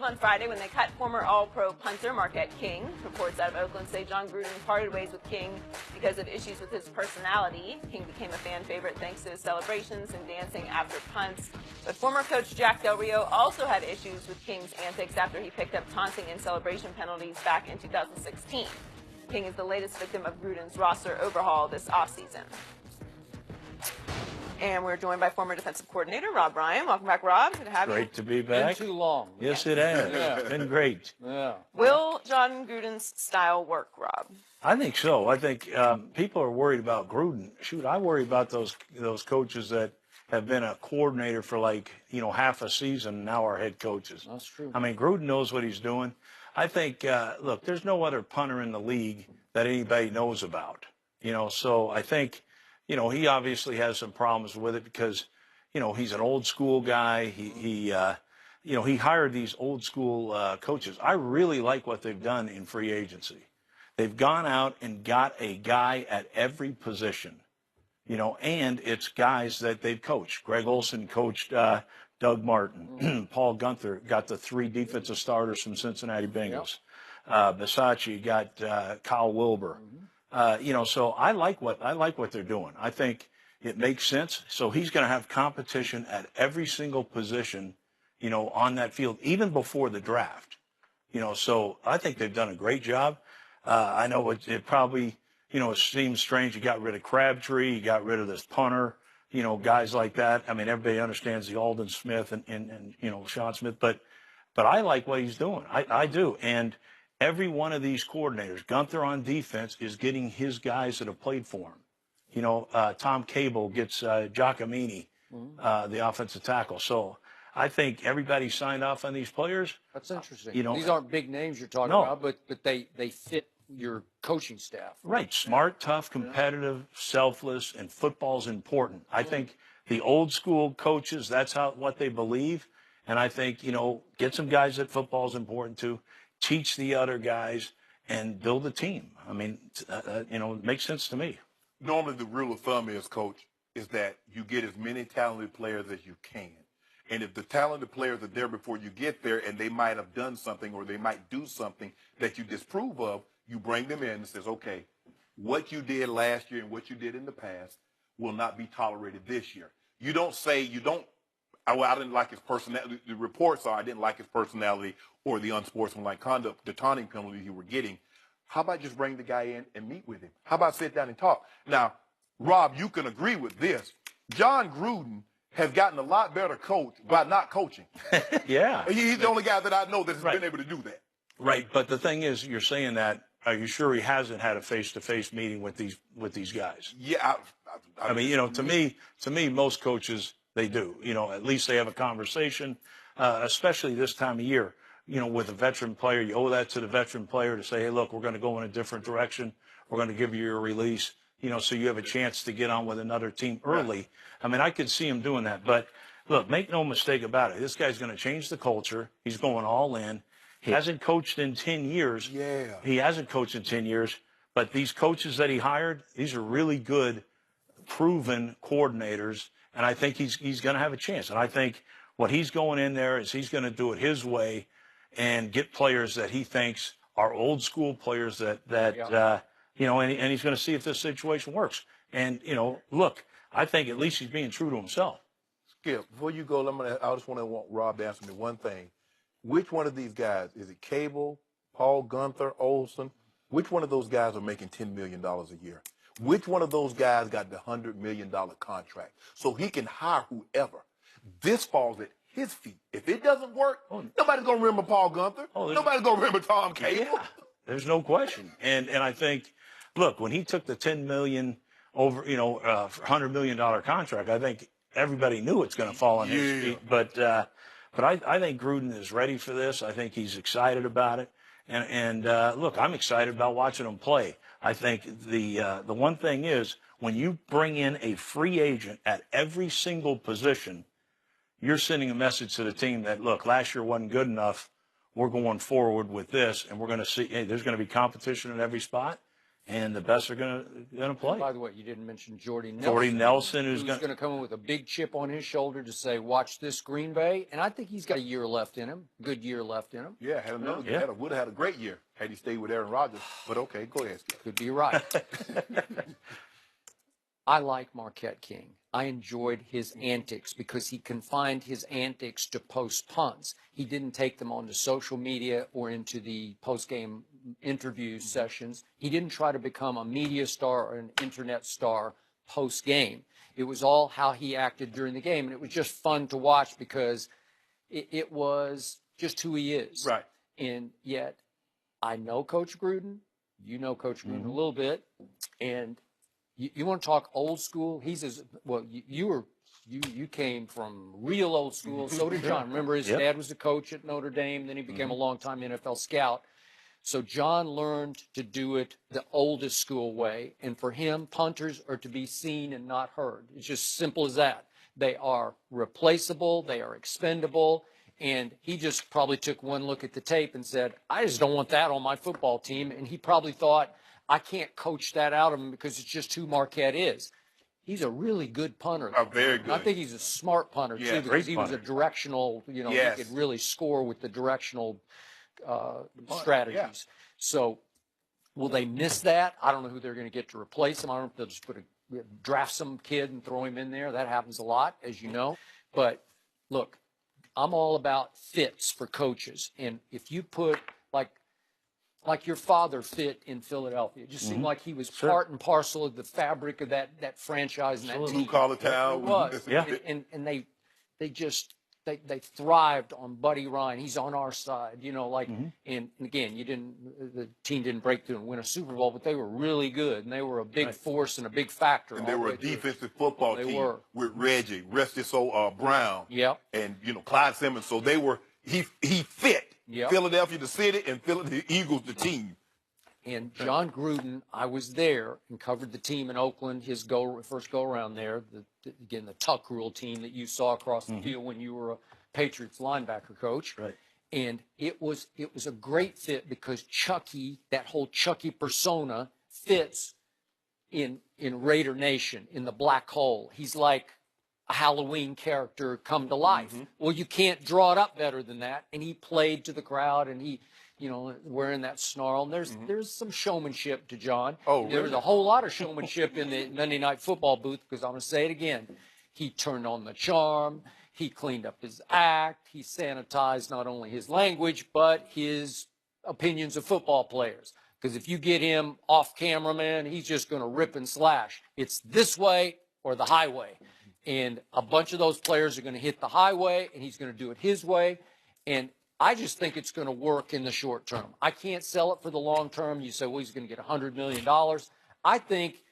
on Friday when they cut former All-Pro punter Marquette King. Reports out of Oakland say John Gruden parted ways with King because of issues with his personality. King became a fan favorite thanks to his celebrations and dancing after punts. But former coach Jack Del Rio also had issues with King's antics after he picked up taunting and celebration penalties back in 2016. King is the latest victim of Gruden's roster overhaul this offseason. And we're joined by former defensive coordinator Rob Ryan. Welcome back, Rob. Good to have you. Great to be back. Been too long. Yes, it has. Yeah. Been great. Yeah. Will John Gruden's style work, Rob? I think so. I think people are worried about Gruden. Shoot, I worry about those coaches that have been a coordinator for half a season and now are head coaches. That's true. I mean, Gruden knows what he's doing. I think, look, there's no other punter in the league that anybody knows about. So I think, he obviously has some problems with it because, he's an old school guy. He hired these old school coaches. I really like what they've done in free agency. They've gone out and got a guy at every position, and it's guys that they've coached. Greg Olson coached Doug Martin. Paul Gunther got the 3 defensive starters from Cincinnati Bengals. Yep. Bisaccia got Kyle Wilbur. So I like what they're doing. I think it makes sense. So he's going to have competition at every single position, on that field, even before the draft. So I think they've done a great job. I know it probably, it seems strange. You got rid of Crabtree. You got rid of this punter, guys like that. I mean, everybody understands the Aldon Smith and Sean Smith, but I like what he's doing. I do. And every one of these coordinators, Gunther on defense, is getting his guys that have played for him. Tom Cable gets Giacomini, the offensive tackle. So I think everybody signed off on these players. That's interesting. These aren't big names you're talking about, but they fit your coaching staff. Right. Smart, tough, competitive, selfless, and football's important. I think the old school coaches, that's what they believe. And I think, get some guys that football's important to. Teach the other guys and build a team. I mean, it makes sense to me. Normally the rule of thumb is, Coach, is that you get as many talented players as you can. And if the talented players are there before you get there and they might have done something or they might do something that you disapprove of, you bring them in and says, okay, what you did last year and what you did in the past will not be tolerated this year. You don't say I didn't like his personality. The reports are I didn't like his personality or the unsportsmanlike conduct, the taunting penalty you were getting. How about just bring the guy in and meet with him? How about sit down and talk? Now, Rob, you can agree with this. John Gruden has gotten a lot better coach by not coaching. Yeah. He's the only guy that I know that has been able to do that. Right. But the thing is, you're saying that, are you sure he hasn't had a face-to-face meeting with these guys? Yeah. I mean, to me, most coaches, they do. At least they have a conversation, especially this time of year. With a veteran player, you owe that to the veteran player to say, hey, look, we're going to go in a different direction. We're going to give you your release, so you have a chance to get on with another team early. Right. I mean, I could see him doing that. But, look, make no mistake about it. This guy's going to change the culture. He's going all in. He hasn't coached in 10 years. Yeah. He hasn't coached in 10 years. But these coaches that he hired, these are really good, proven coordinators. And I think he's going to have a chance. And I think what he's going in there is he's going to do it his way and get players that he thinks are old school players and he's going to see if this situation works. And, look, I think at least he's being true to himself. Skip, before you go, I just want Rob to answer me one thing. Which one of these guys, is it Cable, Paul Gunther, Olson? Which one of those guys are making $10 million a year? Which one of those guys got the $100 million contract? So he can hire whoever. This falls at his feet. If it doesn't work, nobody's going to remember Paul Gunther. Nobody's going to remember Tom Cable. Yeah, there's no question. And I think, look, when he took the $10 million over, $100 million contract, I think everybody knew it's going to fall on his feet. But I think Gruden is ready for this. I think he's excited about it. And look, I'm excited about watching him play. I think the one thing is when you bring in a free agent at every single position, you're sending a message to the team that, look, last year wasn't good enough. We're going forward with this, and we're going to see there's going to be competition in every spot. and the best are gonna play. By the way, you didn't mention Jordy Nelson. Jordy Nelson, who's going to come in with a big chip on his shoulder to say, "Watch this, Green Bay," and I think he's got a year left in him, good year left in him. Yeah, had another. Yeah. Would have had a great year had he stayed with Aaron Rodgers. But okay, go ahead, Skip. Could be right. I like Marquette King. I enjoyed his antics because he confined his antics to post punts. He didn't take them onto social media or into the post-game interview sessions. He didn't try to become a media star or an internet star post-game. It was all how he acted during the game, and it was just fun to watch because it was just who he is. Right. And yet, I know Coach Gruden. You know Coach Gruden a little bit, and you want to talk old school? He's as well. You came from real old school. So did John. Remember, his dad was a coach at Notre Dame. Then he became a longtime NFL scout. So John learned to do it the oldest school way. And for him, punters are to be seen and not heard. It's just simple as that. They are replaceable. They are expendable. And he just probably took one look at the tape and said, I just don't want that on my football team. And he probably thought, I can't coach that out of him because it's just who Marquette is. He's a really good punter. Very good. I think he's a smart punter, too, because he was a directional, he could really score with the directional strategies. Yeah. So will they miss that? I don't know who they're going to get to replace him. I don't know if they'll just draft some kid and throw him in there. That happens a lot, as you know. But, look, I'm all about fits for coaches. And if you put, like your father fit in Philadelphia. It just seemed like he was part and parcel of the fabric of that franchise and that team. Blue collar town. It was. Yeah. And they thrived on Buddy Ryan. He's on our side, and again, the team didn't break through and win a Super Bowl, but they were really good and they were a big force and a big factor. And they were a defensive football team with Reggie, Rusty Brown, and Clyde Simmons. So they were he fit. Yep. Philadelphia, the city, and Philadelphia Eagles, the team. And John Gruden, I was there and covered the team in Oakland, his first go-around there, the Tuck Rule team that you saw across the field when you were a Patriots linebacker coach. Right. And it was a great fit because Chucky, that whole Chucky persona, fits in Raider Nation, in the black hole. He's like a Halloween character come to life. Well, you can't draw it up better than that. And he played to the crowd, and he, wearing that snarl. And there's some showmanship to John. Oh, really? There's a whole lot of showmanship in the Monday Night Football booth because I'm going to say it again. He turned on the charm. He cleaned up his act. He sanitized not only his language, but his opinions of football players. Because if you get him off camera, man, he's just going to rip and slash. It's this way or the highway. And a bunch of those players are going to hit the highway, and he's going to do it his way. And I just think it's going to work in the short term. I can't sell it for the long term. You say, well, he's going to get $100 million. I think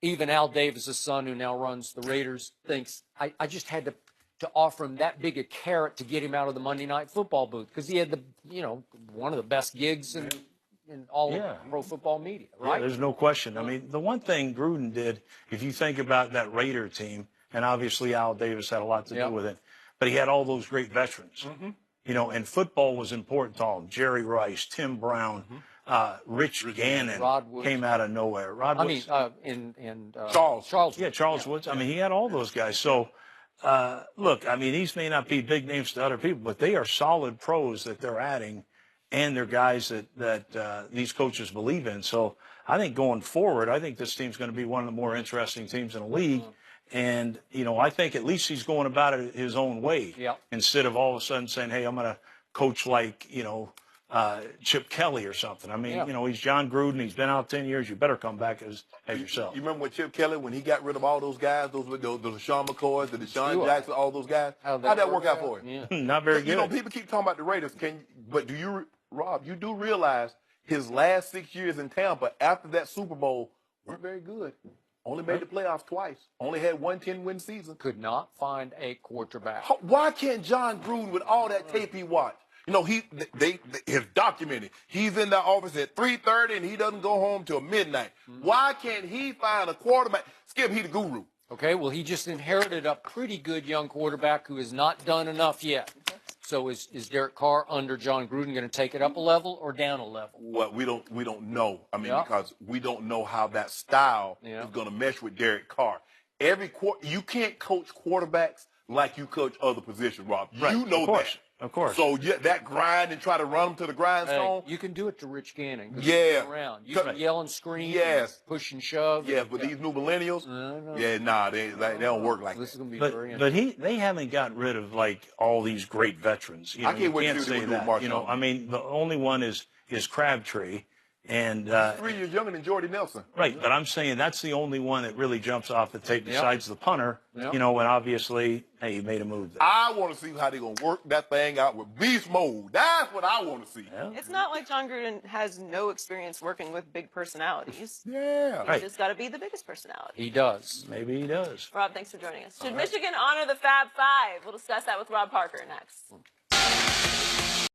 even Al Davis' son, who now runs the Raiders, thinks I just had to offer him that big a carrot to get him out of the Monday Night Football booth because he had one of the best gigs in all of pro football media, right? Yeah, there's no question. I mean, the one thing Gruden did, if you think about that Raider team, and obviously Al Davis had a lot to do with it, but he had all those great veterans, and football was important to all. Jerry Rice, Tim Brown, Rich Gannon came out of nowhere. Charles. Yeah, Charles Woods. I mean, he had all those guys. So, look, I mean, these may not be big names to other people, but they are solid pros that they're adding, and they're guys that these coaches believe in. So I think going forward, I think this team's going to be one of the more interesting teams in the league. And, I think at least he's going about it his own way instead of all of a sudden saying, hey, I'm going to coach like, Chip Kelly or something. I mean, he's John Gruden. He's been out 10 years. You better come back as yourself. You remember when Chip Kelly, when he got rid of all those guys, those Sean McCoys, the Deshaun Jackson, all those guys? How'd that work out for him? Yeah. Not very good. People keep talking about the Raiders. But do you, Rob, you do realize his last 6 years in Tampa after that Super Bowl weren't very good. Only made the playoffs twice. Only had one 10-win season. Could not find a quarterback. Why can't John Gruden, with all that tape he watched, his documented. He's in the office at 3:30 and he doesn't go home till midnight. Why can't he find a quarterback? Skip, he the guru. Okay, well, he just inherited a pretty good young quarterback who has not done enough yet. So is Derek Carr under John Gruden going to take it up a level or down a level? Well, we don't know. I mean, Yeah. because we don't know how that style Yeah. is going to mesh with Derek Carr. You can't coach quarterbacks like you coach other positions, Rob. Right. You know Of course. that. Of course. So yeah, that grind and try to run them to the grindstone. Hey, you can do it to Rich Gannon. 'Cause Yeah. he's been around. You can yell and scream. Yes. And push and shove. Yeah, and, but these new millennials, No. yeah, nah, they don't work like This is that. going to be very But interesting. they haven't got rid of like all these great veterans. You know, I can't wait to can't see what say they do with that. You know, Marshawn. I mean, the only one is Crabtree, and 3 years younger than Jordy Nelson. right. But I'm saying that's the only one that really jumps off the tape besides the punter. Yep. You know, and obviously, hey, he made a move there. I want to see how they're going to work that thing out with beast mode. That's what I want to see. Yeah. It's not like John Gruden has no experience working with big personalities. Yeah. Right. He's just got to be the biggest personality. He does. Maybe he does. Rob, thanks for joining us. Should Michigan honor the Fab Five? We'll discuss that with Rob Parker next.